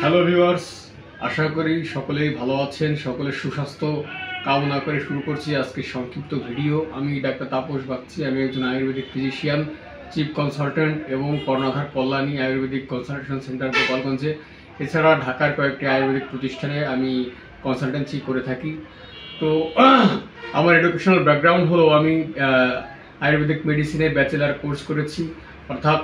Hello viewers, আশা করি সকলেই ভালো আছেন। সকলের সুস্বাস্থ্য কামনা করে শুরু করছি আজকে সংক্ষিপ্ত ভিডিও। আমি ডাক্তার তাপস বাগচি। আমি একজন আয়ুর্বেদিক ফিজিশিয়ান, চিফ কনসালটেন্ট এবং কর্ণাধার কল্যাণী আয়ুর্বেদিক কনসালটেশন সেন্টার গোপালগঞ্জে। এছাড়া ঢাকার কয়েকটি আয়ুর্বেদিক প্রতিষ্ঠানে আমি কনসালটেন্সি করে থাকি। তো আমার এডুকেশনাল ব্যাকগ্রাউন্ড হলো আমি আয়ুর্বেদিক মেডিসিনে ব্যাচেলার কোর্স করেছি, অর্থাৎ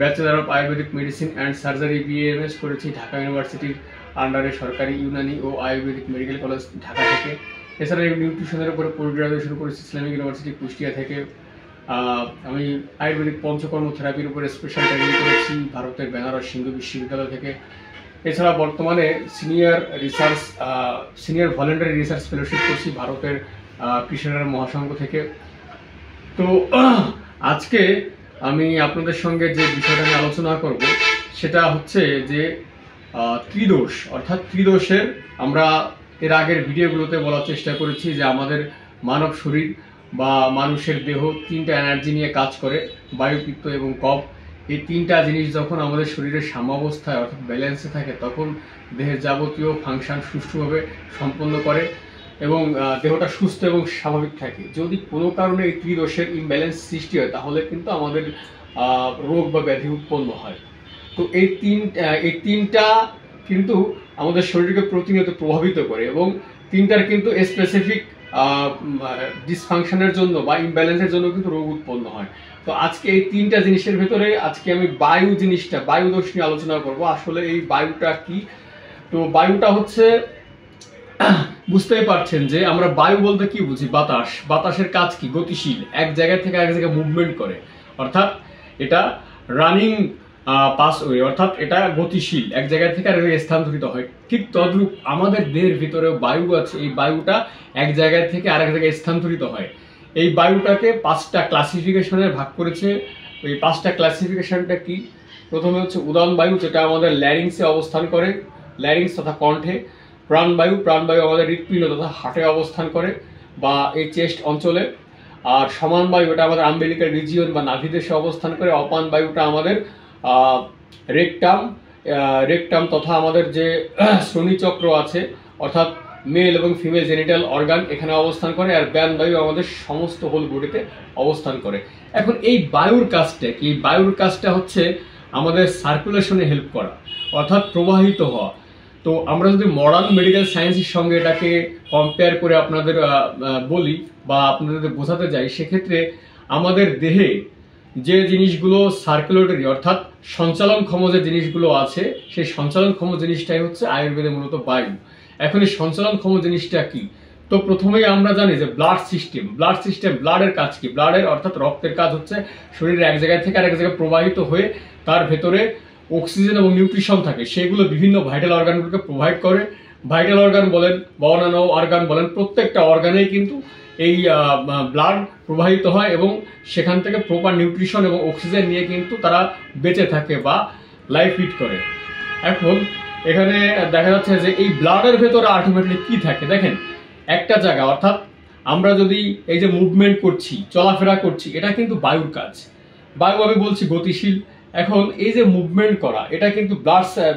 bachelor of Ayurvedic medicine and surgery BMS করেছি ঢাকা ইউনিভার্সিটির আন্ডারে সরকারি ইউনানি ও আয়ুর্বেদিক মেডিকেল কলেজ ঢাকা থেকে। এছাড়া নিউট্রিশনের উপরে পোস্ট গ্রাজুয়েশন করেছি ইসলামিক ইউনিভার্সিটি কুষ্টিয়া থেকে। আমি আয়ুর্বেদিক পঞ্চকর্ম থেরাপির উপরে স্পেশাল ট্রেনিং করেছি ভারতের বেনারস হিন্দু বিশ্ববিদ্যালয় থেকে। এছাড়া বর্তমানে সিনিয়র ভলেন্টারি রিসার্চ ফেলোশিপ করছি ভারতের কৃষ্ণনারায়ণ মহাসংঘ থেকে। তো আজকে আমি আপনাদের সঙ্গে যে বিষয়টা নিয়ে আলোচনা করব সেটা হচ্ছে যে ত্রিদোষ, অর্থাৎ ত্রিদোষের আমরা এর আগের ভিডিওগুলোতে বলার চেষ্টা করেছি যে আমাদের মানব শরীর বা মানুষের দেহ তিনটা এনার্জি নিয়ে কাজ করে, বায়ু, পিত্ত এবং কফ। এই তিনটা জিনিস যখন আমাদের শরীরের সাম্যাবস্থায় অর্থাৎ ব্যালেন্সে থাকে তখন দেহের যাবতীয় ফাংশন সুষ্ঠুভাবে সম্পন্ন করে এবং দেহটা সুস্থ এবং স্বাভাবিক থাকে। যদি কোনো কারণে এই ত্রিদোষের ইমব্যালেন্স সৃষ্টি হয় তাহলে কিন্তু আমাদের রোগ বা ব্যাধি উৎপন্ন হয়। তো এই তিনটা কিন্তু আমাদের শরীরকে প্রতিনিয়ত প্রভাবিত করে এবং তিনটার কিন্তু স্পেসিফিক ডিসফাংশনের জন্য বা ইমব্যালেন্সের জন্য কিন্তু রোগ উৎপন্ন হয়। তো আজকে এই তিনটা জিনিসের ভেতরে আজকে আমি বায়ু দোষ নিয়ে আলোচনা করব। আসলে এই বায়ুটা কি? তো বায়ুটা হচ্ছে, বুঝতেই পারছেন যে আমরা বায়ু বলতে কি বুঝি? বাতাসের কাজ কি? গতিশীল, এক জায়গা থেকে এক জায়গায় মুভমেন্ট করে, অর্থাৎ এটা রানিং পাসওয়ে, অর্থাৎ এটা গতিশীল, এক জায়গা থেকে আরেক জায়গায় স্থানান্তরিত হয়। ঠিক তদ্রূপ আমাদের দেহের ভিতরে বায়ু আছে, এই বায়ুটা এক জায়গা থেকে আরেক জায়গায় স্থানান্তরিত হয়। এই বায়ুটাকে 5টা ক্লাসিফিকেশনে ভাগ করেছে। এই 5টা ক্লাসিফিকেশনটা কি? প্রথমে হচ্ছে উদান বায়ু, যেটা আমাদের ল্যারিংসে অবস্থান করে, ল্যারিংস তথা কণ্ঠে। প্রাণবায়ু আমাদের হৃৎপিণ্ড তথা হার্টে অবস্থান করে বা এই চেস্ট অঞ্চলে। আর সমান বায়ু, এটা আমাদের আম্বিলিকাল রিজিয়ন বা নাভিদেশে অবস্থান করে। অপান বায়ুটা আমাদের রেকটাম তথা আমাদের যে শ্রোণীচক্র আছে, অর্থাৎ মেল এবং ফিমেল জেনিটাল অর্গান, এখানে অবস্থান করে। আর ব্যান বায়ু আমাদের সমস্ত হোল বডিতে অবস্থান করে। এখন এই বায়ুর কাজটা কি? বায়ুর কাজটা হচ্ছে আমাদের সার্কুলেশনে হেল্প করা, অর্থাৎ প্রবাহিত হওয়া। তো আমরা যদি মডার্ন মেডিকেল সায়েন্সের সঙ্গে এটাকে কম্পেয়ার করে আপনাদের বলি বা আপনাদের বোঝাতে যাই, সেক্ষেত্রে আমাদের দেহে যে জিনিসগুলো সার্কুলেটরি অর্থাৎ সঞ্চালনক্ষম যে জিনিসগুলো আছে, সেই সঞ্চালনক্ষম জিনিসটাই হচ্ছে আয়ুর্বেদে মূলত বায়ু। এখন এই সঞ্চালনক্ষম জিনিসটা কি? তো প্রথমেই আমরা জানি যে ব্লাডের কাজ কি? অর্থাৎ রক্তের কাজ হচ্ছে শরীরের এক জায়গা থেকে আরেক জায়গায় প্রবাহিত হয়ে তার ভেতরে অক্সিজেন এবং নিউট্রিশন থাকে, সেগুলো বিভিন্ন ভাইটাল অর্গানগুলোকে প্রোভাইড করে। ভাইটাল অর্গান বলেন বা অন্যান্য অর্গান বলেন, প্রত্যেকটা অর্গানেই কিন্তু এই ব্লাড প্রবাহিত হয় এবং সেখান থেকে প্রপার নিউট্রিশন এবং অক্সিজেন নিয়ে কিন্তু তারা বেঁচে থাকে বা লাইফ লিড করে। এখন এখানে দেখা যাচ্ছে যে এই ব্লাডের ভেতরে আলটিমেটলি কি থাকে? দেখেন, একটা জায়গা, অর্থাৎ আমরা যদি এই যে মুভমেন্ট করছি, চলাফেরা করছি, এটা কিন্তু বায়ুর কাজ। বায়ু আমি বলছি গতিশীল। এখন এই যে মুভমেন্ট করা, এটা কিন্তু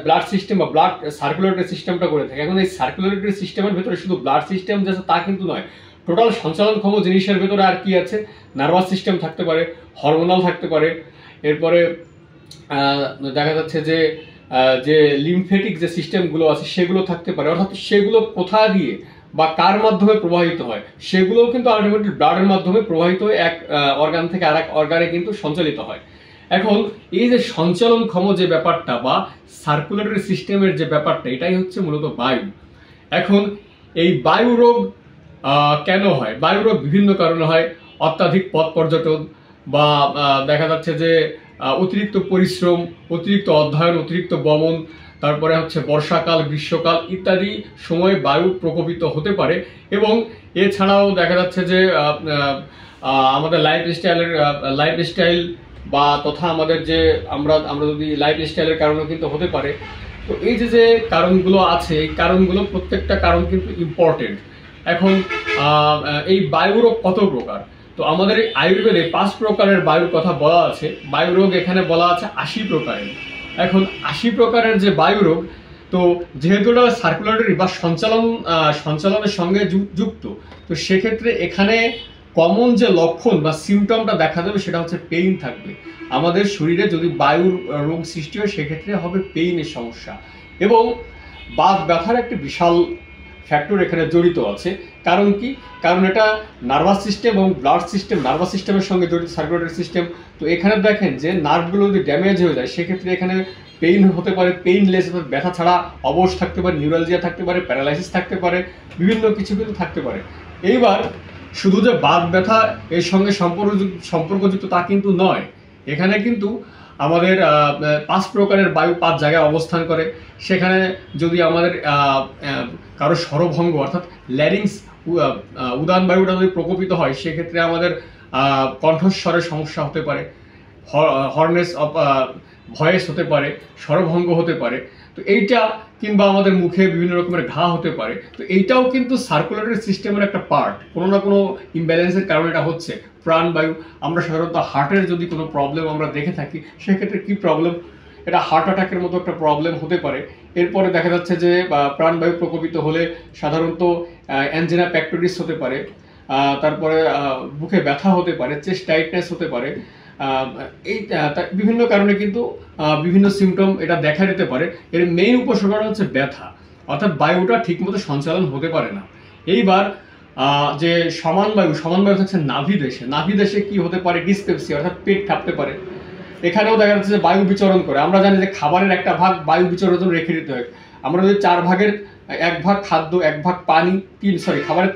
ব্লাড সিস্টেম বা ব্লাড সার্কুলেটরি সিস্টেমটা করে থাকে। এখন এই সার্কুলেটরি সিস্টেমের ভেতরে শুধু ব্লাড সিস্টেম যে তা কিন্তু নয়, টোটাল সঞ্চালনক্ষম জিনিসের ভেতরে আর কি আছে? নার্ভাস সিস্টেম থাকতে পারে, হরমোনাল থাকতে পারে, এরপরে দেখা যাচ্ছে যে লিমফেটিক যে সিস্টেমগুলো আছে সেগুলো থাকতে পারে। অর্থাৎ সেগুলো কোথা দিয়ে বা কার মাধ্যমে প্রবাহিত হয়, সেগুলোও কিন্তু আলটিমেটলি ব্লাডের মাধ্যমে প্রবাহিত হয়ে এক অর্গান থেকে আরেক অর্গানে কিন্তু সঞ্চালিত হয়। এখন এই যে সঞ্চালনক্ষম যে ব্যাপারটা বা সার্কুলেটরি সিস্টেমের যে ব্যাপারটা, এটাই হচ্ছে মূলত বায়ু। এখন এই বায়ু রোগ কেন হয়? বায়ু রোগ বিভিন্ন কারণে হয়। অত্যাধিক পথ পর্যটন বা দেখা যাচ্ছে যে অতিরিক্ত পরিশ্রম, অতিরিক্ত অধ্যয়ন, অতিরিক্ত বমন, তারপরে হচ্ছে বর্ষাকাল, গ্রীষ্মকাল ইত্যাদি সময়ে বায়ু প্রকোপিত হতে পারে। এবং এছাড়াও দেখা যাচ্ছে যে আমাদের লাইফস্টাইল বা তথা আমাদের যে আমরা যদি লাইফস্টাইলের কারণেও কিন্তু হতে পারে। তো এই যে কারণগুলো আছে, এই কারণগুলো প্রত্যেকটা কারণ কিন্তু ইম্পর্টেন্ট। এখন এই বায়ু রোগ কত প্রকার? তো আমাদের এই আয়ুর্বেদে 5 প্রকারের বায়ুর কথা বলা আছে। বায়ু রোগ এখানে বলা আছে 80 প্রকারের। এখন 80 প্রকারের যে বায়ু রোগ, তো যেহেতু এটা সার্কুলেটরি বা সঞ্চালনের সঙ্গে যুক্ত, তো সেক্ষেত্রে এখানে কমন যে লক্ষণ বা সিমটমটা দেখা দেবে সেটা হচ্ছে পেইন থাকবে। আমাদের শরীরে যদি বায়ুর রোগ সৃষ্টি হয় সেক্ষেত্রে হবে পেইনের সমস্যা, এবং বাত ব্যথার একটি বিশাল ফ্যাক্টর এখানে জড়িত আছে। কারণ কি? কারণ এটা নার্ভাস সিস্টেম এবং ব্লাড সিস্টেম, নার্ভাস সিস্টেমের সঙ্গে জড়িত সার্কুলেটরি সিস্টেম। তো এখানে দেখেন যে নার্ভগুলো যদি ড্যামেজ হয়ে যায় সেক্ষেত্রে এখানে পেইন হতে পারে, পেইনলেস, ব্যথা ছাড়া অবশ থাকতে পারে, নিউরালজিয়া থাকতে পারে, প্যারালাইসিস থাকতে পারে, বিভিন্ন কিছু কিন্তু থাকতে পারে। এইবার শুধু যে বাত ব্যথা এর সঙ্গে সম্পর্কযুক্ত তা কিন্তু নয়, এখানে কিন্তু আমাদের 5 প্রকারের বায়ু 5 জায়গায় অবস্থান করে। সেখানে যদি আমাদের কারো স্বরভঙ্গ অর্থাৎ ল্যারিংস, উদান বায়ুটা যদি প্রকোপিত হয় সেক্ষেত্রে আমাদের কণ্ঠস্বরের সমস্যা হতে পারে, হর্নেস অফ ভয়েস হতে পারে, স্বরভঙ্গ হতে পারে। তো এইটা কিংবা আমাদের মুখে বিভিন্ন রকমের ঘা হতে পারে। তো এইটাও কিন্তু সার্কুলেটরি সিস্টেমের একটা পার্ট, কোনো না কোনো ইমব্যালেন্সের কারণে এটা হচ্ছে। প্রাণবায়ু, আমরা সাধারণত হার্টের যদি কোনো প্রবলেম আমরা দেখে থাকি সেক্ষেত্রে কি প্রবলেম, এটা হার্ট অ্যাটাকের মতো একটা প্রবলেম হতে পারে। এরপরে দেখা যাচ্ছে যে প্রাণবায়ু প্রকোপিত হলে সাধারণত অ্যাঞ্জিনা পেক্টোরিস হতে পারে, তারপরে বুকে ব্যথা হতে পারে, চেস্ট টাইটনেস হতে পারে। এই বিভিন্ন কারণে কিন্তু বিভিন্ন সিমটম এটা দেখা যেতে পারে। এর মেইন উপসর্গটা হচ্ছে ব্যথা, অর্থাৎ বায়ুটা ঠিকমতো সঞ্চালন হতে পারে না। এইবার যে সমান বায়ু থাকছে নাভি দেশে কি হতে পারে? ডিসপেপসিয়া, অর্থাৎ পেট কাঁপতে পারে। এখানেও দেখা যাচ্ছে যে বায়ু বিচরণ করে। আমরা জানি যে খাবারের একটা ভাগ বায়ু বিচরণের জন্য রেখে দিতে হয়। আমরা যদি 4 ভাগের 1 ভাগ খাদ্য, 1 ভাগ পানি, খাবারের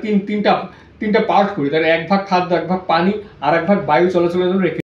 তিনটা পার্ট করি, তাহলে 1 ভাগ খাদ্য, 1 ভাগ পানি আর 1 ভাগ বায়ু চলাচলের জন্য রেখে